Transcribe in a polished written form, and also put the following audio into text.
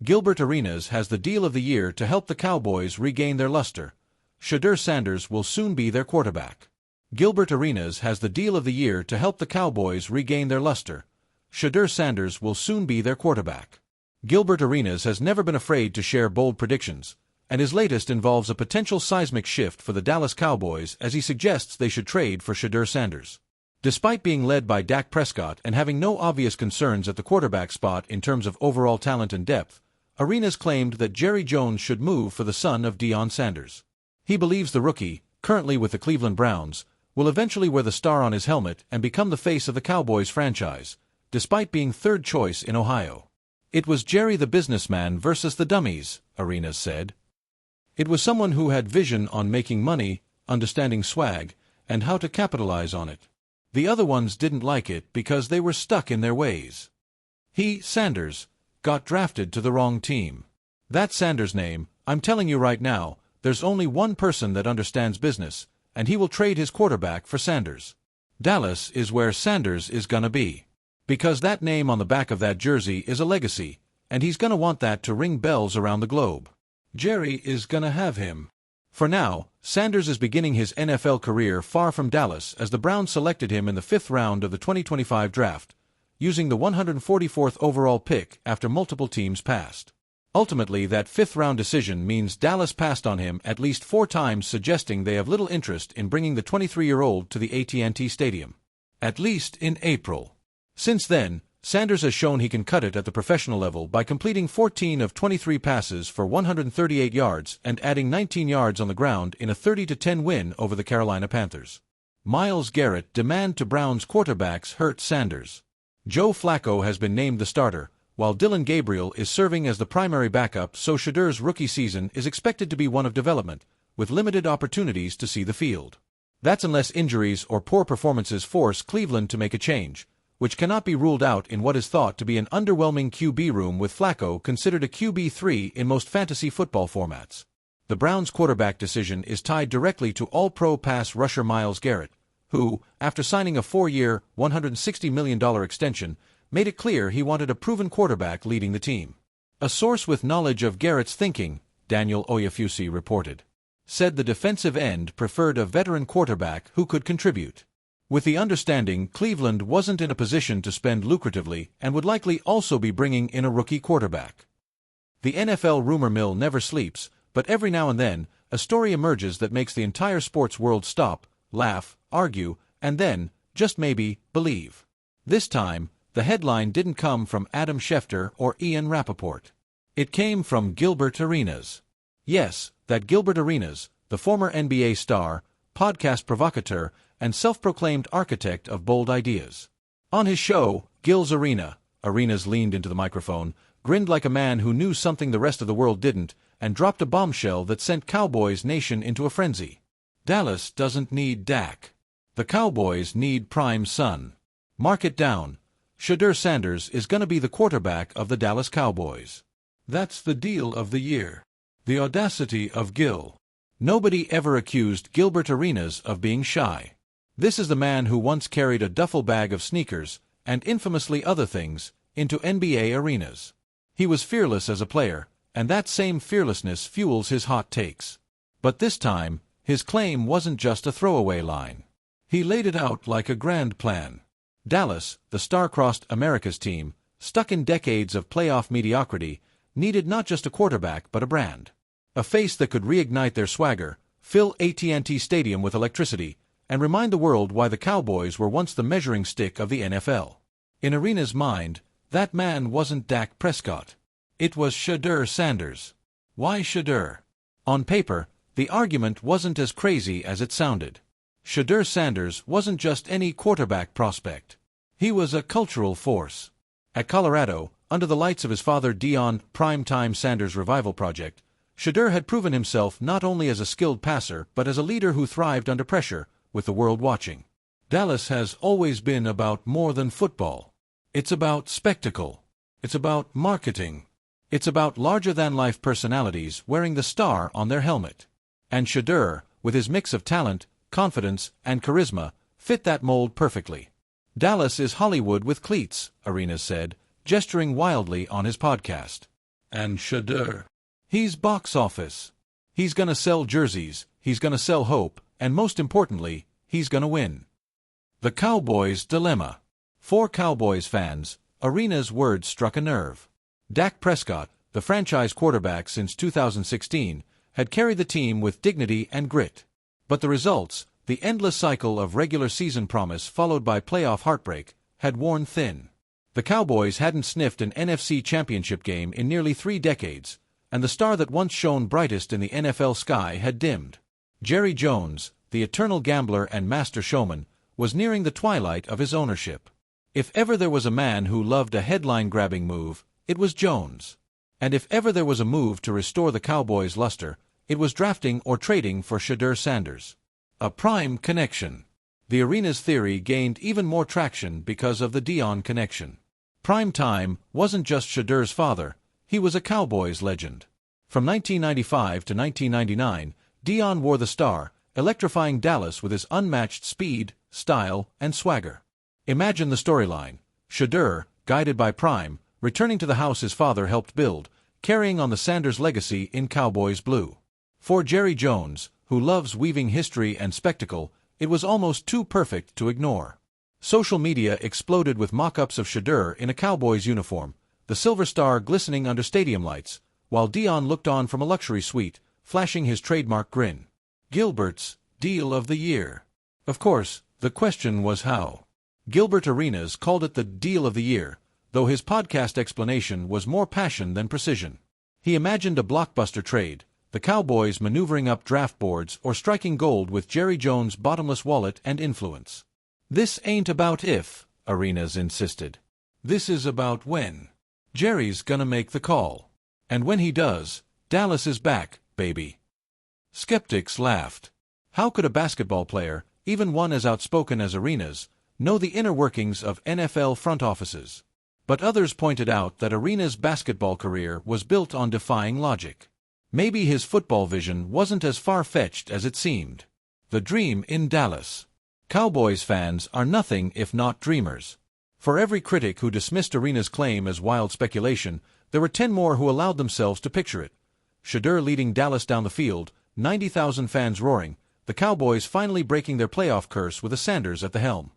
Gilbert Arenas has the deal of the year to help the Cowboys regain their luster. Shedeur Sanders will soon be their quarterback. Gilbert Arenas has the deal of the year to help the Cowboys regain their luster. Shedeur Sanders will soon be their quarterback. Gilbert Arenas has never been afraid to share bold predictions, and his latest involves a potential seismic shift for the Dallas Cowboys as he suggests they should trade for Shedeur Sanders. Despite being led by Dak Prescott and having no obvious concerns at the quarterback spot in terms of overall talent and depth, Arenas claimed that Jerry Jones should move for the son of Deion Sanders. He believes the rookie, currently with the Cleveland Browns, will eventually wear the star on his helmet and become the face of the Cowboys franchise, despite being third choice in Ohio. It was Jerry the businessman versus the dummies, Arenas said. It was someone who had vision on making money, understanding swag, and how to capitalize on it. The other ones didn't like it because they were stuck in their ways. He, Sanders, got drafted to the wrong team. That Sanders name, I'm telling you right now, there's only one person that understands business, and he will trade his quarterback for Sanders. Dallas is where Sanders is gonna be. Because that name on the back of that jersey is a legacy, and he's gonna want that to ring bells around the globe. Jerry is gonna have him. For now, Sanders is beginning his NFL career far from Dallas as the Browns selected him in the 5th round of the 2025 draft, using the 144th overall pick after multiple teams passed. Ultimately, that 5th-round decision means Dallas passed on him at least 4 times, suggesting they have little interest in bringing the 23-year-old to the AT&T Stadium. At least in April. Since then, Sanders has shown he can cut it at the professional level by completing 14 of 23 passes for 138 yards and adding 19 yards on the ground in a 30-10 win over the Carolina Panthers. Myles Garrett demand to Browns quarterbacks hurt Sanders. Joe Flacco has been named the starter, while Dylan Gabriel is serving as the primary backup, so Shedeur's rookie season is expected to be one of development, with limited opportunities to see the field. That's unless injuries or poor performances force Cleveland to make a change, which cannot be ruled out in what is thought to be an underwhelming QB room, with Flacco considered a QB3 in most fantasy football formats. The Browns' quarterback decision is tied directly to all-pro pass rusher Myles Garrett, who, after signing a 4-year, $160 million extension, made it clear he wanted a proven quarterback leading the team. A source with knowledge of Garrett's thinking, Daniel Oyefusi reported, said the defensive end preferred a veteran quarterback who could contribute. With the understanding Cleveland wasn't in a position to spend lucratively and would likely also be bringing in a rookie quarterback. The NFL rumor mill never sleeps, but every now and then, a story emerges that makes the entire sports world stop, laugh, argue, and then, just maybe, believe. This time, the headline didn't come from Adam Schefter or Ian Rappaport. It came from Gilbert Arenas. Yes, that Gilbert Arenas, the former NBA star, podcast provocateur, and self-proclaimed architect of bold ideas. On his show, Gil's Arena, Arenas leaned into the microphone, grinned like a man who knew something the rest of the world didn't, and dropped a bombshell that sent Cowboys Nation into a frenzy. Dallas doesn't need Dak. The Cowboys need prime son. Mark it down. Shedeur Sanders is gonna be the quarterback of the Dallas Cowboys. That's the deal of the year. The audacity of Gil. Nobody ever accused Gilbert Arenas of being shy. This is the man who once carried a duffel bag of sneakers, and infamously other things, into NBA arenas. He was fearless as a player, and that same fearlessness fuels his hot takes. But this time, his claim wasn't just a throwaway line. He laid it out like a grand plan. Dallas, the star-crossed America's team, stuck in decades of playoff mediocrity, needed not just a quarterback but a brand. A face that could reignite their swagger, fill AT&T Stadium with electricity, and remind the world why the Cowboys were once the measuring stick of the NFL. In Arenas' mind, that man wasn't Dak Prescott. It was Shedeur Sanders. Why Shedeur? On paper, the argument wasn't as crazy as it sounded. Shedeur Sanders wasn't just any quarterback prospect. He was a cultural force. At Colorado, under the lights of his father Deion Primetime Sanders' revival project, Shedeur had proven himself not only as a skilled passer but as a leader who thrived under pressure, with the world watching. Dallas has always been about more than football. It's about spectacle. It's about marketing. It's about larger-than-life personalities wearing the star on their helmet. And Shedeur, with his mix of talent, confidence, and charisma, fit that mold perfectly. Dallas is Hollywood with cleats, Arenas said, gesturing wildly on his podcast. And Shedeur. He's box office. He's gonna sell jerseys, he's gonna sell hope, and most importantly, he's gonna win. The Cowboys' dilemma. For Cowboys fans, Arenas' words struck a nerve. Dak Prescott, the franchise quarterback since 2016, had carried the team with dignity and grit. But the results, the endless cycle of regular season promise followed by playoff heartbreak, had worn thin. The Cowboys hadn't sniffed an NFC championship game in nearly 3 decades, and the star that once shone brightest in the NFL sky had dimmed. Jerry Jones, the eternal gambler and master showman, was nearing the twilight of his ownership. If ever there was a man who loved a headline-grabbing move, it was Jones. And if ever there was a move to restore the Cowboys' luster, it was drafting or trading for Shedeur Sanders. A prime connection. The Arenas theory gained even more traction because of the Deion connection. Prime Time wasn't just Shedeur's father, he was a Cowboys legend. From 1995 to 1999, Deion wore the star, electrifying Dallas with his unmatched speed, style, and swagger. Imagine the storyline. Shedeur, guided by Prime, returning to the house his father helped build, carrying on the Sanders legacy in Cowboys blue. For Jerry Jones, who loves weaving history and spectacle, it was almost too perfect to ignore. Social media exploded with mock-ups of Shedeur in a Cowboys uniform, the silver star glistening under stadium lights, while Deion looked on from a luxury suite, flashing his trademark grin. Gilbert's Deal of the Year. Of course, the question was how. Gilbert Arenas called it the Deal of the Year, though his podcast explanation was more passion than precision. He imagined a blockbuster trade, the Cowboys maneuvering up draft boards or striking gold with Jerry Jones' bottomless wallet and influence. This ain't about if, Arenas insisted. This is about when. Jerry's gonna make the call. And when he does, Dallas is back, baby. Skeptics laughed. How could a basketball player, even one as outspoken as Arenas, know the inner workings of NFL front offices? But others pointed out that Arenas' basketball career was built on defying logic. Maybe his football vision wasn't as far-fetched as it seemed. The dream in Dallas. Cowboys fans are nothing if not dreamers. For every critic who dismissed Arenas' claim as wild speculation, there were 10 more who allowed themselves to picture it. Shedeur leading Dallas down the field, 90,000 fans roaring, the Cowboys finally breaking their playoff curse with a Sanders at the helm.